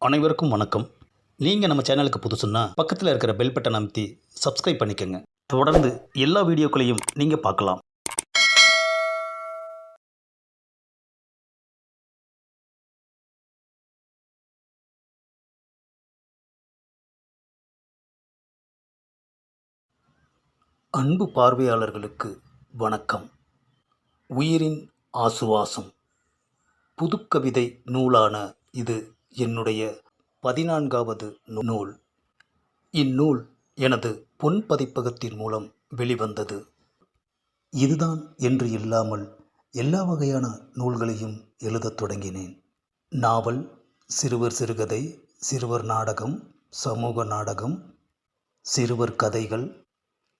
அனைவருக்கும் வணக்கம். நீங்கள் நம்ம சேனலுக்கு புதுசுன்னா பக்கத்தில் இருக்கிற பெல் பட்டன் அமைத்தி சப்ஸ்கிரைப் பண்ணிக்கோங்க. தொடர்ந்து எல்லா வீடியோக்களையும் நீங்கள் பார்க்கலாம். அன்பு பார்வையாளர்களுக்கு வணக்கம். உயிரின் ஆசுவாசம் புதுக்கவிதை நூலான இது என்னுடைய 14வது நூல். இந்நூல் எனது பொன் பதிப்பகத்தின் மூலம் வெளிவந்தது. இதுதான் என்று இல்லாமல் எல்லா வகையான நூல்களையும் எழுதத் தொடங்கினேன். நாவல், சிறுவர் சிறுகதை, சிறுவர் நாடகம், சமூக நாடகம், சிறுவர் கதைகள்,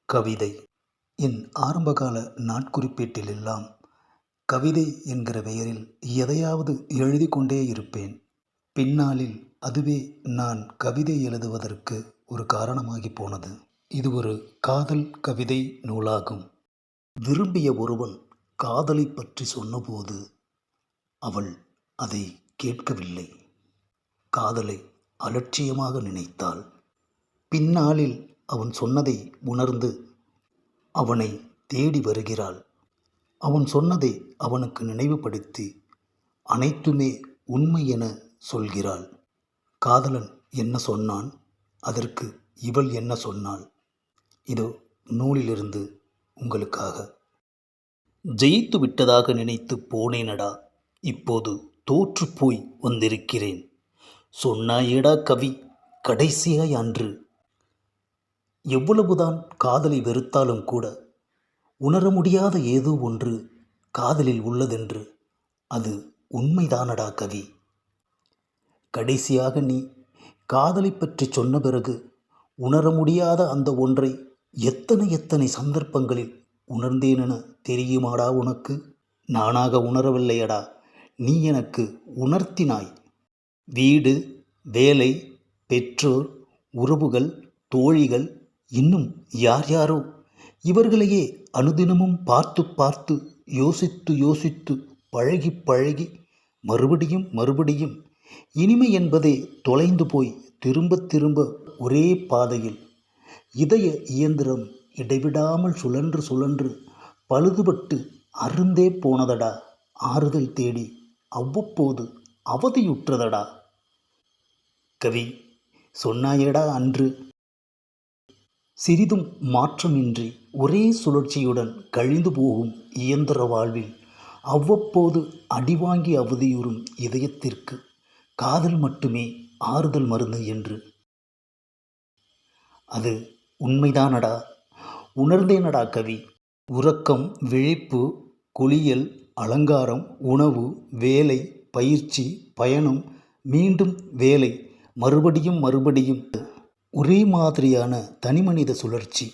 கவிதை. என் ஆரம்பகால நாட்குறிப்பேட்டிலெல்லாம் கவிதை என்கிற பெயரில் எதையாவது எழுதி கொண்டே இருப்பேன். பின்னாளில் அதுவே நான் கவிதை எழுதுவதற்கு ஒரு காரணமாகி போனது. இது ஒரு காதல் கவிதை நூலாகும். விரும்பிய ஒருவன் காதலை பற்றி சொன்னபோது அவள் அதை கேட்கவில்லை. காதலை அலட்சியமாக நினைத்தாள். பின்னாளில் அவன் சொன்னதை உணர்ந்து அவனை தேடி வருகிறாள். அவன் சொன்னதை அவனுக்கு நினைவுபடுத்தி அனைத்துமே உண்மை என சொல்கிறாள். காதலன் என்ன சொன்னான், அதற்கு இவள் என்ன சொன்னாள்? இதோ நூலிலிருந்து உங்களுக்காக. ஜெயித்து விட்டதாக நினைத்து போனேனடா, இப்போது தோற்று போய் வந்திருக்கிறேன். சொன்னாயேடா கவி, கடைசியாய் அன்று. எவ்வளவுதான் காதலை வெறுத்தாலும் கூட உணர முடியாத ஏதோ ஒன்று காதலில் உள்ளதென்று அது உண்மைதானடா கவி. கடைசியாக நீ காதலை பற்றி சொன்ன பிறகு உணர முடியாத அந்த ஒன்றை எத்தனை எத்தனை சந்தர்ப்பங்களில் உணர்ந்தேனென தெரியுமாடா உனக்கு? நானாக உணரவில்லையடா, நீ எனக்கு உணர்த்தினாய். வீடு, வேலை, பெற்றோர், உறவுகள், தோழிகள், இன்னும் யார் யாரோ, இவர்களையே அனுதினமும் பார்த்து பார்த்து யோசித்து யோசித்து பழகி பழகி மறுபடியும் மறுபடியும் இனிமை என்பதே தொலைந்து போய் திரும்ப திரும்ப ஒரே பாதையில் இதய இயந்திரம் இடைவிடாமல் சுழன்று சுழன்று பழுதுபட்டு அருந்தே போனதடா. ஆறுதல் தேடி அவ்வப்போது அவதியுற்றதடா. கவி, சொன்னாயேடா அன்று. சிறிதும் மாற்றமின்றி ஒரே சுழற்சியுடன் கழிந்து போகும் இயந்திர வாழ்வில் அவ்வப்போது அடிவாங்கி அவதியுறும் இதயத்திற்கு காதல் மட்டுமே ஆறுதல் மருந்து என்று. அது உண்மைதானடா, உணர்ந்தேனடா கவி. உறக்கம், விழிப்பு, குளியல், அலங்காரம், உணவு, வேலை, பயிற்சி, பயணம், மீண்டும் வேலை, மறுபடியும் மறுபடியும் ஒரே மாதிரியான தனிமனித சுழற்சி.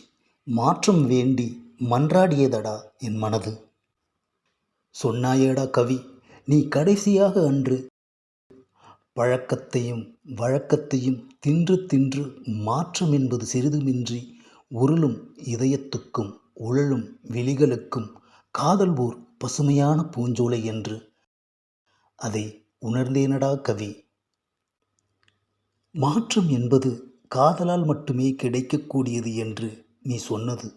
மாற்றம் வேண்டி மன்றாடியதடா என் மனது. சொன்னாயேடா கவி, நீ கடைசியாக அன்று. பழக்கத்தையும் வழக்கத்தையும் தின்று தின்று மாற்றம் என்பது சிறிதுமின்றி உருளும் இதயத்துக்கும் உழலும் விழிகளுக்கும் காதல் ஓர் பசுமையான பூஞ்சோலை என்று. அதை உணர்ந்தேனடா கவி. மாற்றம் என்பது காதலால் மட்டுமே கிடைக்கக்கூடியது என்று நீ சொன்னது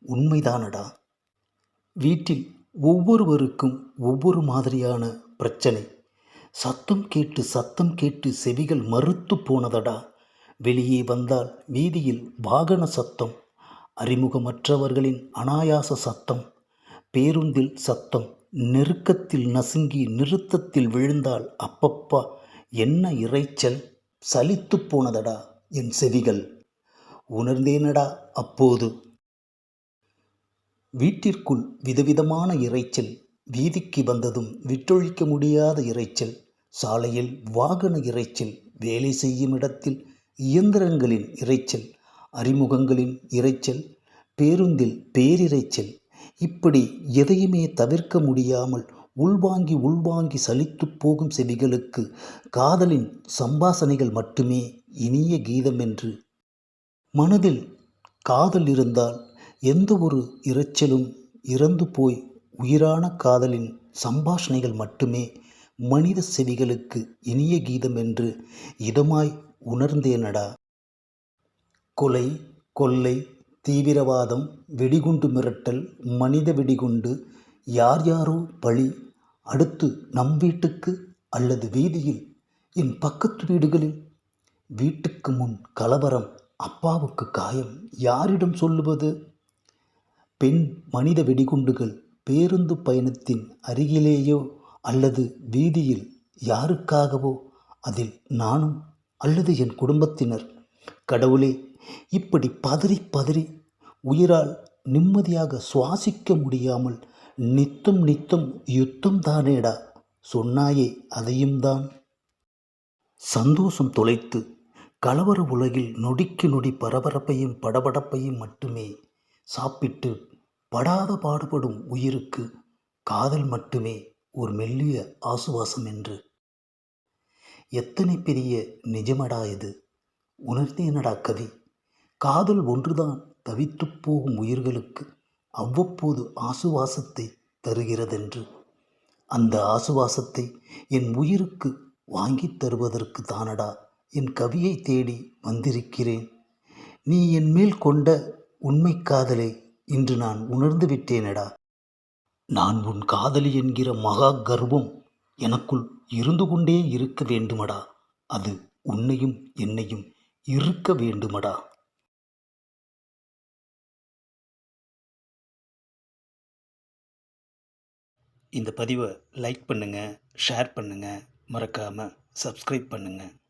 உண்மைதானடா. வீட்டில் ஒவ்வொருவருக்கும் ஒவ்வொரு மாதிரியான பிரச்சனை. சத்தம் கேட்டு செவிகள் மறுத்து போனதடா. வெளியே வந்தால் வீதியில் வாகன சத்தம், அறிமுகமற்றவர்களின் அனாயாச சத்தம், பேருந்தில் சத்தம், நெருக்கத்தில் நசுங்கி நிறுத்தத்தில் விழுந்தால் அப்பப்பா என்ன இரைச்சல். சலித்து போனதடா என் செவிகள். உணர்ந்தேனடா அப்போது. வீட்டிற்குள் விதவிதமான இரைச்சல். வீதிக்கு வந்ததும் விட்டொழிக்க முடியாத இரைச்சல். சாலையில் வாகன இரைச்சல், வேலை செய்யும் இடத்தில் இயந்திரங்களின் இரைச்சல், அறிமுகங்களின் இரைச்சல், பேருந்தில் பேரிரைச்சல். இப்படி எதையுமே தவிர்க்க முடியாமல் உள்வாங்கி உள்வாங்கி சலித்து போகும் செவிகளுக்கு காதலின் சம்பாசனைகள் மட்டுமே இனிய கீதம் என்று. மனதில் காதல் இருந்தால் எந்த ஒரு இரைச்சலும் இறந்து போய் உயிரான காதலின் சம்பாஷணைகள் மட்டுமே மனித செவிகளுக்கு இனிய கீதம் என்று இதமாய் உணர்ந்தேனடா. கொலை, கொள்ளை, தீவிரவாதம், வெடிகுண்டு மிரட்டல், மனித வெடிகுண்டு, யார் யாரோ பலி, அடுத்து நம் வீட்டுக்கு அல்லது வீதியில், என் பக்கத்து வீடுகளில். வீட்டுக்கு முன் கலவரம், அப்பாவுக்கு காயம், யாரிடம் சொல்லுவது? பெண் மனித வெடிகுண்டுகள் பேருந்து பயணத்தின் அருகிலேயோ அல்லது வீதியில் யாருக்காகவோ, அதில் நானும் அல்லது என் குடும்பத்தினர். கடவுளே, இப்படி பதறி பதறி உயிரால் நிம்மதியாக சுவாசிக்க முடியாமல் நித்தம் நித்தம் யுத்தம் தானேடா. சொன்னாயே அதையும் தான். சந்தோஷம் தொலைத்து கலவர உலகில் நொடிக்கு நொடி பரபரப்பையும் படபடப்பையும் மட்டுமே சாப்பிட்டு படாத பாடுபடும் உயிருக்கு காதல் மட்டுமே ஒரு மெல்லிய ஆசுவாசம் என்று. எத்தனை பெரிய நிஜமடா இது. உணர்ந்தேனடா கவி. காதல் ஒன்றுதான் தவித்துப் போகும் உயிர்களுக்கு அவ்வப்போது ஆசுவாசத்தை தருகிறதென்று. அந்த ஆசுவாசத்தை என் உயிருக்கு வாங்கித் தருவதற்கு தானடா என் கவியை தேடி வந்திருக்கிறேன். நீ என் மேல் கொண்ட உண்மை காதலை இன்று நான் உணர்ந்து விட்டேனடா. நான் உன் காதலி என்கிற மகா கர்வம் எனக்குள் இருந்து கொண்டே இருக்க வேண்டுமடா. அது உன்னையும் என்னையும் இருக்க வேண்டுமடா. இந்த பதிவை லைக் பண்ணுங்கள், ஷேர் பண்ணுங்கள், மறக்காமல் சப்ஸ்கிரைப் பண்ணுங்கள்.